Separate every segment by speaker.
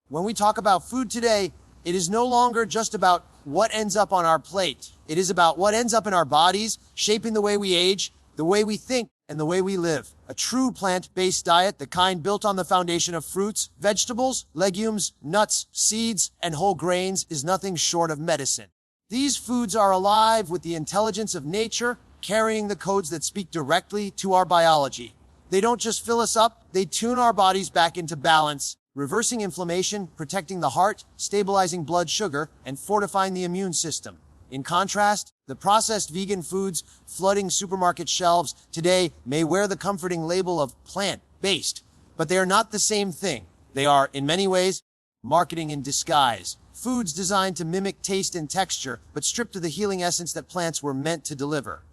Speaker 1: When we talk about food today, it is no longer just about what ends up on our plate. It is about what ends up in our bodies, shaping the way we age, the way we think, and the way we live. A true plant-based diet, the kind built on the foundation of fruits, vegetables, legumes, nuts, seeds, and whole grains, is nothing short of medicine. These foods are alive with the intelligence of nature, carrying the codes that speak directly to our biology. They don't just fill us up, they tune our bodies back into balance, reversing inflammation, protecting the heart, stabilizing blood sugar, and fortifying the immune system. In contrast, the processed vegan foods flooding supermarket shelves today may wear the comforting label of plant-based, but they are not the same thing. They are, in many ways, marketing in disguise. Foods designed to mimic taste and texture, but stripped of the healing essence that plants were meant to deliver.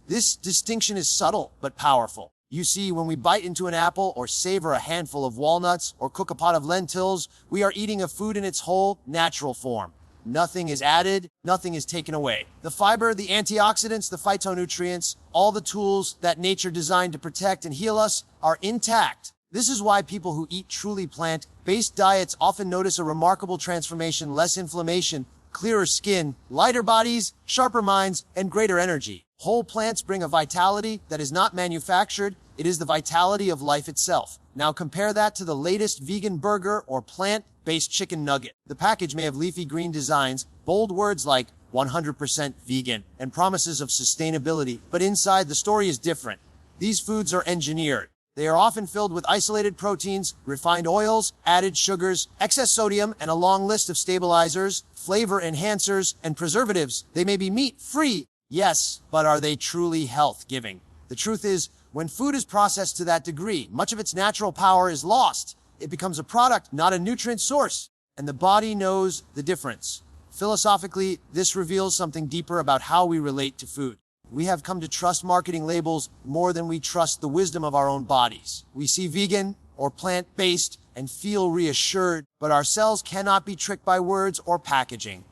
Speaker 1: This distinction is subtle, but powerful. You see, when we bite into an apple or savor a handful of walnuts or cook a pot of lentils, we are eating a food in its whole, natural form. Nothing is added, nothing is taken away. The fiber, the antioxidants, the phytonutrients, all the tools that nature designed to protect and heal us are intact. This is why people who eat truly plant-based diets often notice a remarkable transformation: less inflammation, clearer skin, lighter bodies, sharper minds, and greater energy. Whole plants bring a vitality that is not manufactured. It is the vitality of life itself. Now compare that to the latest vegan burger or plant-based chicken nugget. The package may have leafy green designs, bold words like 100% vegan, and promises of sustainability, but inside the story is different. These foods are engineered. They are often filled with isolated proteins, refined oils, added sugars, excess sodium, and a long list of stabilizers, flavor enhancers, and preservatives. They may be meat-free, yes, but are they truly health-giving? The truth is, when food is processed to that degree, much of its natural power is lost. It becomes a product, not a nutrient source, and the body knows the difference. Philosophically, this reveals something deeper about how we relate to food. We have come to trust marketing labels more than we trust the wisdom of our own bodies. We see vegan or plant-based and feel reassured, but our cells cannot be tricked by words or packaging.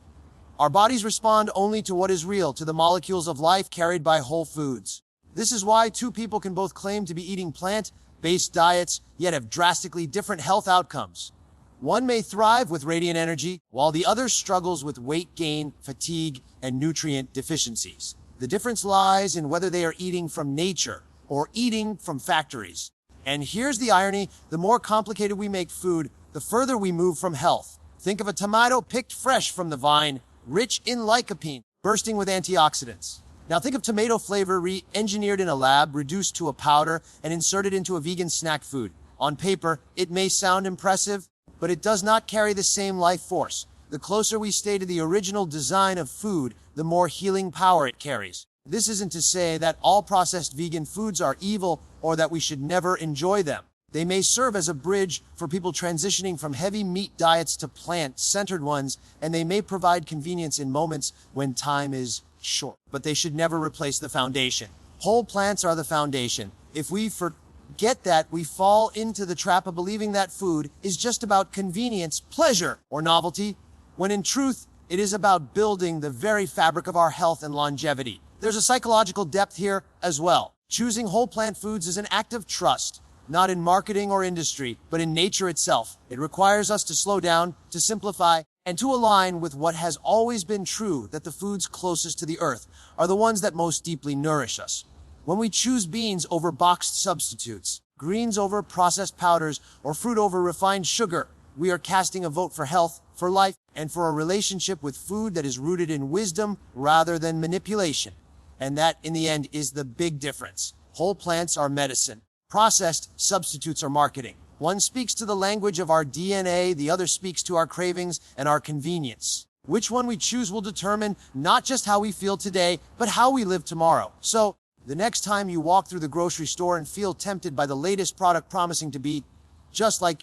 Speaker 1: Our bodies respond only to what is real, to the molecules of life carried by whole foods. This is why two people can both claim to be eating plant-based diets, yet have drastically different health outcomes. One may thrive with radiant energy, while the other struggles with weight gain, fatigue, and nutrient deficiencies. The difference lies in whether they are eating from nature or eating from factories. And here's the irony: the more complicated we make food, the further we move from health. Think of a tomato picked fresh from the vine, rich in lycopene, bursting with antioxidants. Now think of tomato flavor re-engineered in a lab, reduced to a powder, and inserted into a vegan snack food. On paper, it may sound impressive, but it does not carry the same life force. The closer we stay to the original design of food, the more healing power it carries. This isn't to say that all processed vegan foods are evil or that we should never enjoy them. They may serve as a bridge for people transitioning from heavy meat diets to plant-centered ones, and they may provide convenience in moments when time is short. But they should never replace the foundation. Whole plants are the foundation. If we forget that, we fall into the trap of believing that food is just about convenience, pleasure, or novelty, when in truth, it is about building the very fabric of our health and longevity. There's a psychological depth here as well. Choosing whole plant foods is an act of trust, not in marketing or industry, but in nature itself. It requires us to slow down, to simplify, and to align with what has always been true, that the foods closest to the earth are the ones that most deeply nourish us. When we choose beans over boxed substitutes, greens over processed powders, or fruit over refined sugar, we are casting a vote for health, for life, and for a relationship with food that is rooted in wisdom rather than manipulation. And that, in the end, is the big difference. Whole plants are medicine. Processed substitutes are marketing. One speaks to the language of our DNA, the other speaks to our cravings and our convenience. Which one we choose will determine not just how we feel today, but how we live tomorrow. So, the next time you walk through the grocery store and feel tempted by the latest product promising to be just like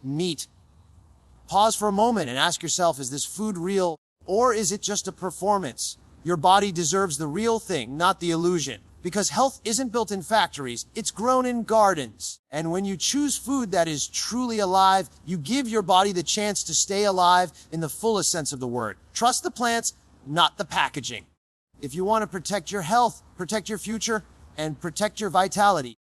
Speaker 1: meat, pause for a moment and ask yourself, is this food real, or is it just a performance? Your body deserves the real thing, not the illusion. Because health isn't built in factories, it's grown in gardens. And when you choose food that is truly alive, you give your body the chance to stay alive in the fullest sense of the word. Trust the plants, not the packaging. If you want to protect your health, protect your future, and protect your vitality,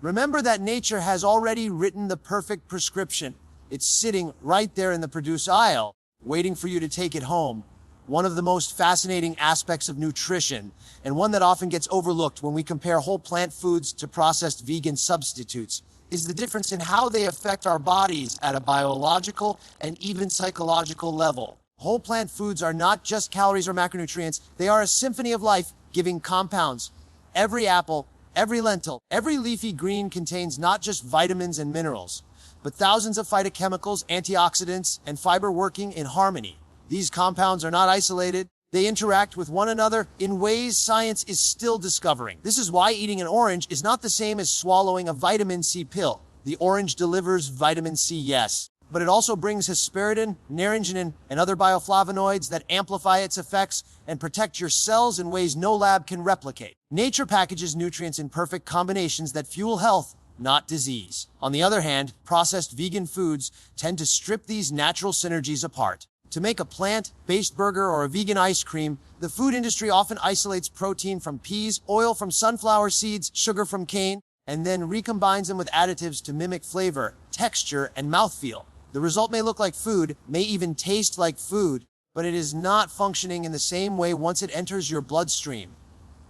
Speaker 1: remember that nature has already written the perfect prescription. It's sitting right there in the produce aisle, waiting for you to take it home. One of the most fascinating aspects of nutrition, and one that often gets overlooked when we compare whole plant foods to processed vegan substitutes, is the difference in how they affect our bodies at a biological and even psychological level. Whole plant foods are not just calories or macronutrients, they are a symphony of life-giving compounds. Every apple, every lentil, every leafy green contains not just vitamins and minerals, but thousands of phytochemicals, antioxidants, and fiber working in harmony. These compounds are not isolated. They interact with one another in ways science is still discovering. This is why eating an orange is not the same as swallowing a vitamin C pill. The orange delivers vitamin C, yes, but it also brings hesperidin, naringenin, and other bioflavonoids that amplify its effects and protect your cells in ways no lab can replicate. Nature packages nutrients in perfect combinations that fuel health, not disease. On the other hand, processed vegan foods tend to strip these natural synergies apart. To make a plant-based burger or a vegan ice cream, the food industry often isolates protein from peas, oil from sunflower seeds, sugar from cane, and then recombines them with additives to mimic flavor, texture, and mouthfeel. The result may look like food, may even taste like food, but it is not functioning in the same way once it enters your bloodstream.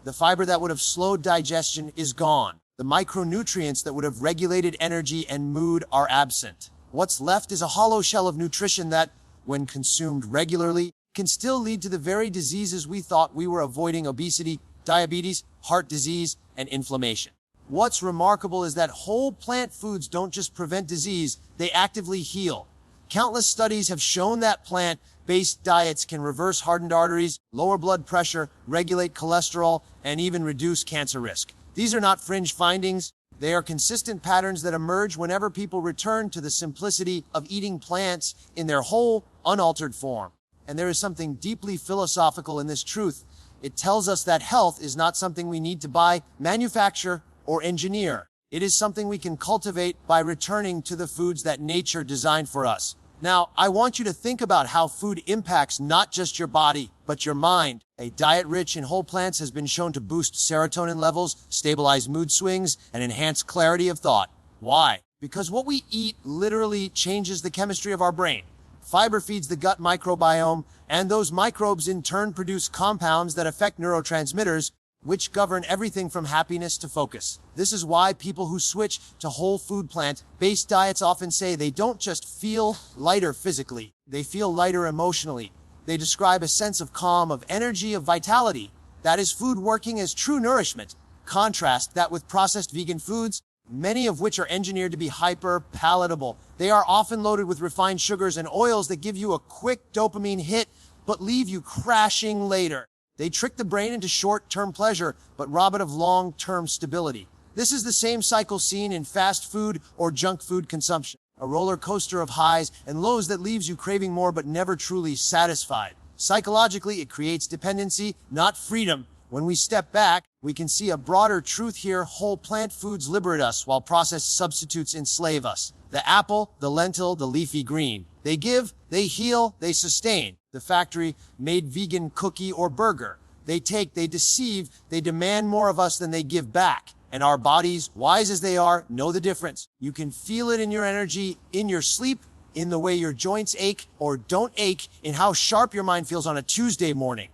Speaker 1: The fiber that would have slowed digestion is gone. The micronutrients that would have regulated energy and mood are absent. What's left is a hollow shell of nutrition that, when consumed regularly, can still lead to the very diseases we thought we were avoiding: obesity, diabetes, heart disease, and inflammation. What's remarkable is that whole plant foods don't just prevent disease, they actively heal. Countless studies have shown that plant-based diets can reverse hardened arteries, lower blood pressure, regulate cholesterol, and even reduce cancer risk. These are not fringe findings. They are consistent patterns that emerge whenever people return to the simplicity of eating plants in their whole, unaltered form. And there is something deeply philosophical in this truth. It tells us that health is not something we need to buy, manufacture, or engineer. It is something we can cultivate by returning to the foods that nature designed for us. Now, I want you to think about how food impacts not just your body, but your mind. A diet rich in whole plants has been shown to boost serotonin levels, stabilize mood swings, and enhance clarity of thought. Why? Because what we eat literally changes the chemistry of our brain. Fiber feeds the gut microbiome, and those microbes in turn produce compounds that affect neurotransmitters, which govern everything from happiness to focus. This is why people who switch to whole food plant-based diets often say they don't just feel lighter physically, they feel lighter emotionally. They describe a sense of calm, of energy, of vitality. That is food working as true nourishment. Contrast that with processed vegan foods, many of which are engineered to be hyper-palatable. They are often loaded with refined sugars and oils that give you a quick dopamine hit, but leave you crashing later. They trick the brain into short-term pleasure, but rob it of long-term stability. This is the same cycle seen in fast food or junk food consumption. A roller coaster of highs and lows that leaves you craving more but never truly satisfied. Psychologically, it creates dependency, not freedom. When we step back, we can see a broader truth here. Whole plant foods liberate us while processed substitutes enslave us. The apple, the lentil, the leafy green. They give, they heal, they sustain. The factory-made vegan cookie or burger. They take, they deceive, they demand more of us than they give back. And our bodies, wise as they are, know the difference. You can feel it in your energy, in your sleep, in the way your joints ache or don't ache, in how sharp your mind feels on a Tuesday morning.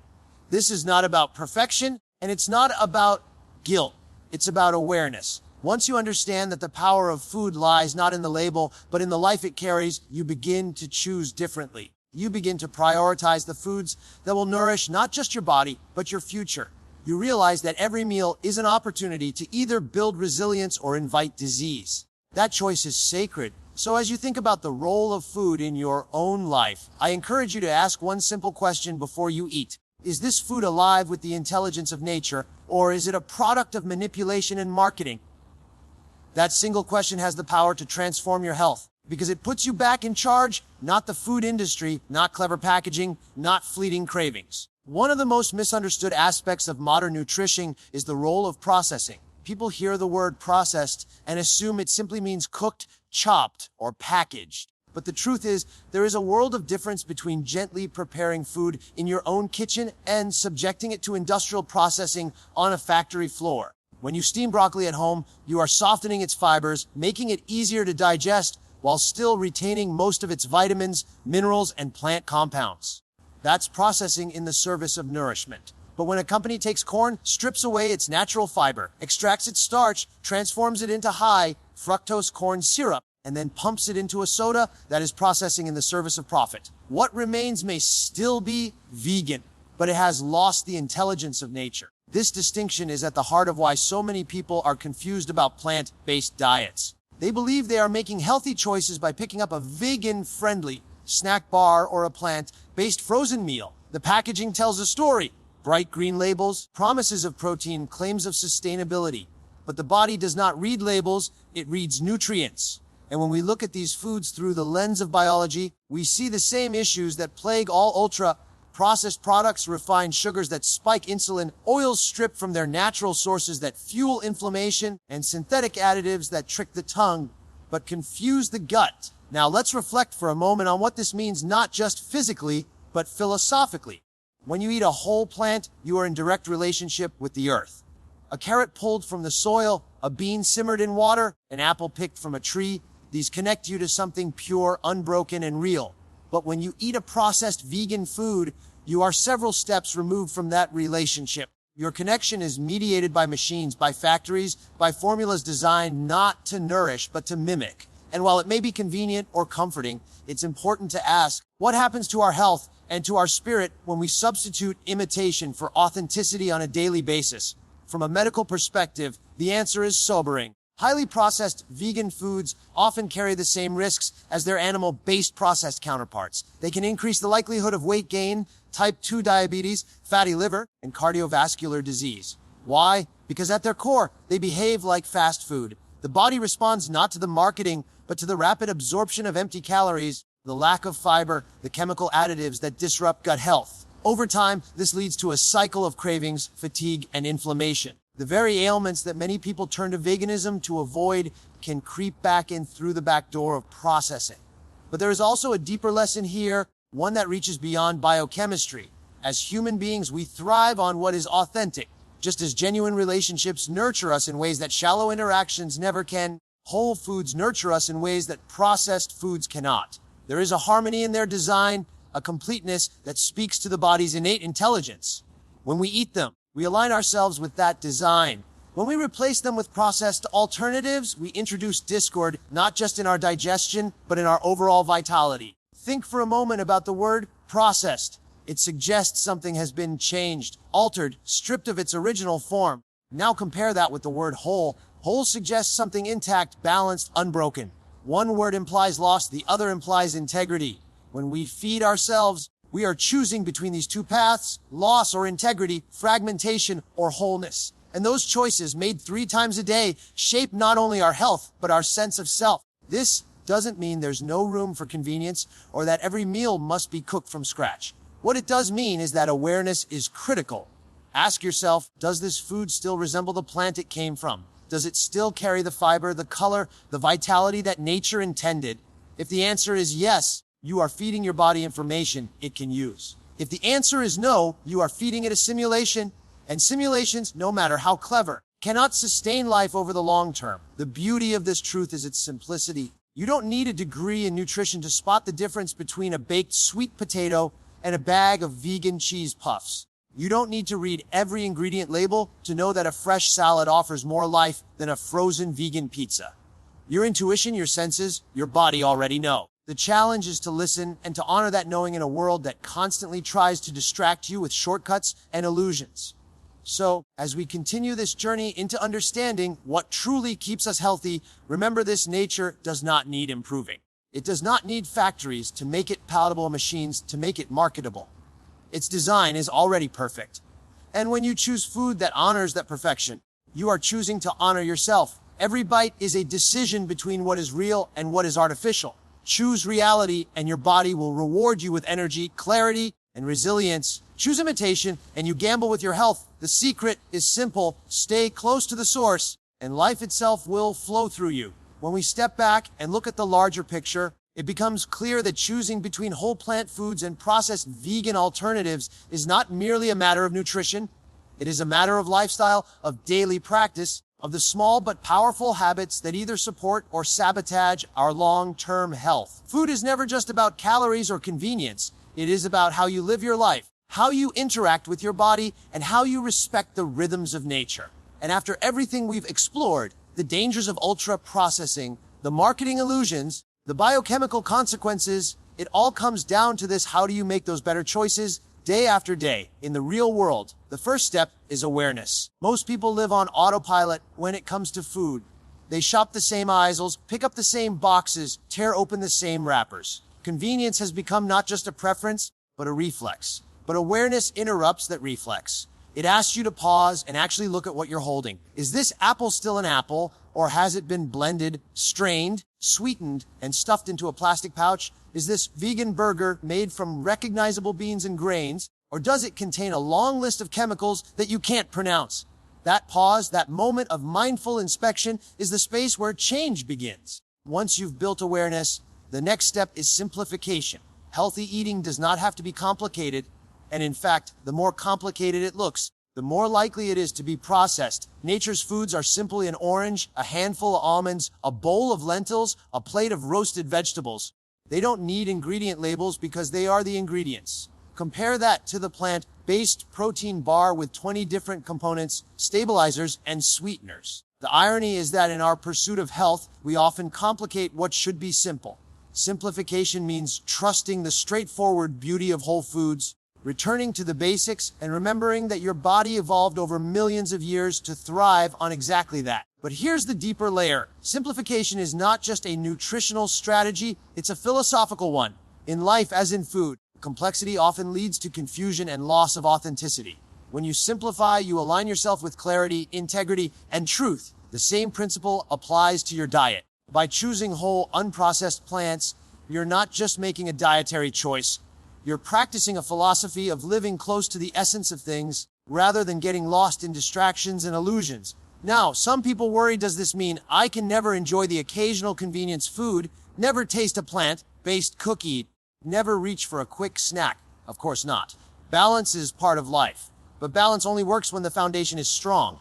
Speaker 1: This is not about perfection, and it's not about guilt. It's about awareness. Once you understand that the power of food lies not in the label, but in the life it carries, you begin to choose differently. You begin to prioritize the foods that will nourish not just your body, but your future. You realize that every meal is an opportunity to either build resilience or invite disease. That choice is sacred. So as you think about the role of food in your own life, I encourage you to ask one simple question before you eat. Is this food alive with the intelligence of nature, or is it a product of manipulation and marketing? That single question has the power to transform your health, because it puts you back in charge, not the food industry, not clever packaging, not fleeting cravings. One of the most misunderstood aspects of modern nutrition is the role of processing. People hear the word processed and assume it simply means cooked, chopped, or packaged. But the truth is, there is a world of difference between gently preparing food in your own kitchen and subjecting it to industrial processing on a factory floor. When you steam broccoli at home, you are softening its fibers, making it easier to digest, while still retaining most of its vitamins, minerals, and plant compounds. That's processing in the service of nourishment. But when a company takes corn, strips away its natural fiber, extracts its starch, transforms it into high fructose corn syrup, and then pumps it into a soda, that is processing in the service of profit. What remains may still be vegan, but it has lost the intelligence of nature. This distinction is at the heart of why so many people are confused about plant-based diets. They believe they are making healthy choices by picking up a vegan-friendly snack bar or a plant-based frozen meal. The packaging tells a story. Bright green labels, promises of protein, claims of sustainability. But the body does not read labels, it reads nutrients. And when we look at these foods through the lens of biology, we see the same issues that plague all ultra-processed products: refined sugars that spike insulin, oils stripped from their natural sources that fuel inflammation, and synthetic additives that trick the tongue but confuse the gut. Now let's reflect for a moment on what this means, not just physically, but philosophically. When you eat a whole plant, you are in direct relationship with the earth. A carrot pulled from the soil, a bean simmered in water, an apple picked from a tree, these connect you to something pure, unbroken, and real. But when you eat a processed vegan food, you are several steps removed from that relationship. Your connection is mediated by machines, by factories, by formulas designed not to nourish, but to mimic. And while it may be convenient or comforting, it's important to ask, what happens to our health and to our spirit when we substitute imitation for authenticity on a daily basis? From a medical perspective, the answer is sobering. Highly processed vegan foods often carry the same risks as their animal-based processed counterparts. They can increase the likelihood of weight gain, type 2 diabetes, fatty liver, and cardiovascular disease. Why? Because at their core, they behave like fast food. The body responds not to the marketing, but to the rapid absorption of empty calories, the lack of fiber, the chemical additives that disrupt gut health. Over time, this leads to a cycle of cravings, fatigue, and inflammation. The very ailments that many people turn to veganism to avoid can creep back in through the back door of processing. But there is also a deeper lesson here, one that reaches beyond biochemistry. As human beings, we thrive on what is authentic. Just as genuine relationships nurture us in ways that shallow interactions never can, whole foods nurture us in ways that processed foods cannot. There is a harmony in their design, a completeness that speaks to the body's innate intelligence. When we eat them, we align ourselves with that design. When we replace them with processed alternatives, we introduce discord, not just in our digestion, but in our overall vitality. Think for a moment about the word processed. It suggests something has been changed, altered, stripped of its original form. Now compare that with the word whole. Whole suggests something intact, balanced, unbroken. One word implies loss, the other implies integrity. When we feed ourselves, we are choosing between these two paths: loss or integrity, fragmentation or wholeness. And those choices, made 3 times a day, shape not only our health, but our sense of self. This doesn't mean there's no room for convenience or that every meal must be cooked from scratch. What it does mean is that awareness is critical. Ask yourself, does this food still resemble the plant it came from? Does it still carry the fiber, the color, the vitality that nature intended? If the answer is yes, you are feeding your body information it can use. If the answer is no, you are feeding it a simulation, and simulations, no matter how clever, cannot sustain life over the long term. The beauty of this truth is its simplicity. You don't need a degree in nutrition to spot the difference between a baked sweet potato and a bag of vegan cheese puffs. You don't need to read every ingredient label to know that a fresh salad offers more life than a frozen vegan pizza. Your intuition, your senses, your body already know. The challenge is to listen and to honor that knowing in a world that constantly tries to distract you with shortcuts and illusions. So, as we continue this journey into understanding what truly keeps us healthy, remember this: nature does not need improving. It does not need factories to make it palatable, machines to make it marketable. Its design is already perfect. And when you choose food that honors that perfection, you are choosing to honor yourself. Every bite is a decision between what is real and what is artificial. Choose reality and your body will reward you with energy, clarity, and resilience. Choose imitation and you gamble with your health. The secret is simple: stay close to the source and life itself will flow through you. When we step back and look at the larger picture, it becomes clear that choosing between whole plant foods and processed vegan alternatives is not merely a matter of nutrition. It is a matter of lifestyle, of daily practice, of the small but powerful habits that either support or sabotage our long-term health. Food is never just about calories or convenience. It is about how you live your life, how you interact with your body, and how you respect the rhythms of nature. And after everything we've explored, the dangers of ultra-processing, the marketing illusions, the biochemical consequences, it all comes down to this: how do you make those better choices day after day in the real world? The first step is awareness. Most people live on autopilot when it comes to food. They shop the same aisles, pick up the same boxes, tear open the same wrappers. Convenience has become not just a preference, but a reflex. But awareness interrupts that reflex. It asks you to pause and actually look at what you're holding. Is this apple still an apple, or has it been blended, strained, sweetened, and stuffed into a plastic pouch? Is this vegan burger made from recognizable beans and grains, or does it contain a long list of chemicals that you can't pronounce? That pause, that moment of mindful inspection, is the space where change begins. Once you've built awareness, the next step is simplification. Healthy eating does not have to be complicated, and in fact, the more complicated it looks, the more likely it is to be processed. Nature's foods are simply an orange, a handful of almonds, a bowl of lentils, a plate of roasted vegetables. They don't need ingredient labels because they are the ingredients. Compare that to the plant-based protein bar with 20 different components, stabilizers, and sweeteners. The irony is that in our pursuit of health, we often complicate what should be simple. Simplification means trusting the straightforward beauty of whole foods, returning to the basics, and remembering that your body evolved over millions of years to thrive on exactly that. But here's the deeper layer. Simplification is not just a nutritional strategy, it's a philosophical one. In life, as in food, complexity often leads to confusion and loss of authenticity. When you simplify, you align yourself with clarity, integrity, and truth. The same principle applies to your diet. By choosing whole, unprocessed plants, you're not just making a dietary choice. You're practicing a philosophy of living close to the essence of things, rather than getting lost in distractions and illusions. Now, some people worry, does this mean I can never enjoy the occasional convenience food, never taste a plant-based cookie, never reach for a quick snack? Of course not. Balance is part of life, but balance only works when the foundation is strong.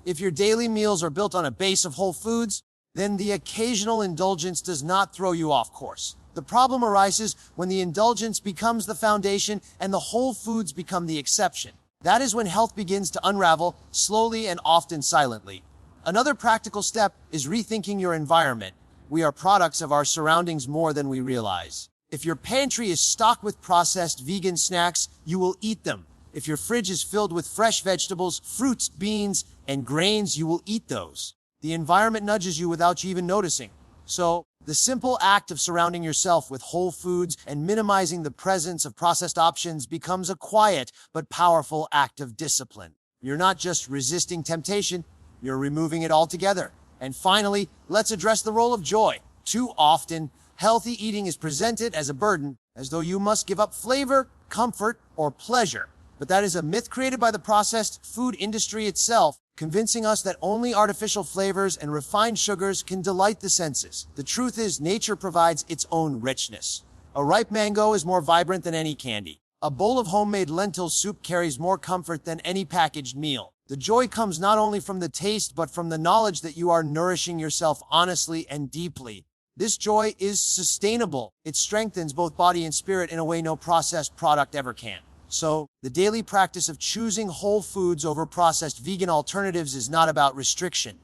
Speaker 1: If your daily meals are built on a base of whole foods, then the occasional indulgence does not throw you off course. The problem arises when the indulgence becomes the foundation and the whole foods become the exception. That is when health begins to unravel, slowly and often silently. Another practical step is rethinking your environment. We are products of our surroundings more than we realize. If your pantry is stocked with processed vegan snacks, you will eat them. If your fridge is filled with fresh vegetables, fruits, beans, and grains, you will eat those. The environment nudges you without you even noticing. So, the simple act of surrounding yourself with whole foods and minimizing the presence of processed options becomes a quiet but powerful act of discipline. You're not just resisting temptation, you're removing it altogether. And finally, let's address the role of joy. Too often, healthy eating is presented as a burden, as though you must give up flavor, comfort, or pleasure. But that is a myth created by the processed food industry itself, convincing us that only artificial flavors and refined sugars can delight the senses. The truth is, nature provides its own richness. A ripe mango is more vibrant than any candy. A bowl of homemade lentil soup carries more comfort than any packaged meal. The joy comes not only from the taste, but from the knowledge that you are nourishing yourself honestly and deeply. This joy is sustainable. It strengthens both body and spirit in a way no processed product ever can. So, the daily practice of choosing whole foods over processed vegan alternatives is not about restriction.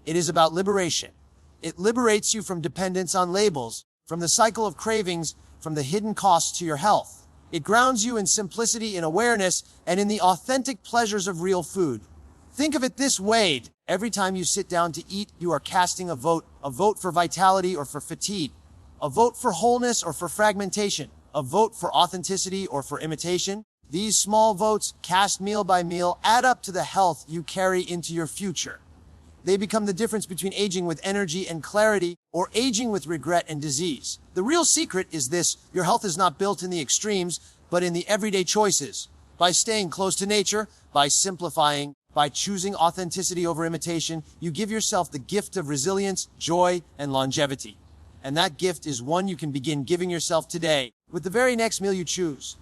Speaker 1: It is about liberation. It liberates you from dependence on labels, from the cycle of cravings, from the hidden costs to your health. It grounds you in simplicity, in awareness, and in the authentic pleasures of real food. Think of it this way. Every time you sit down to eat, you are casting a vote for vitality or for fatigue, a vote for wholeness or for fragmentation, a vote for authenticity or for imitation. These small votes, cast meal by meal, add up to the health you carry into your future. They become the difference between aging with energy and clarity or aging with regret and disease. The real secret is this: your health is not built in the extremes, but in the everyday choices. By staying close to nature, by simplifying, by choosing authenticity over imitation, you give yourself the gift of resilience, joy, and longevity. And that gift is one you can begin giving yourself today with the very next meal you choose.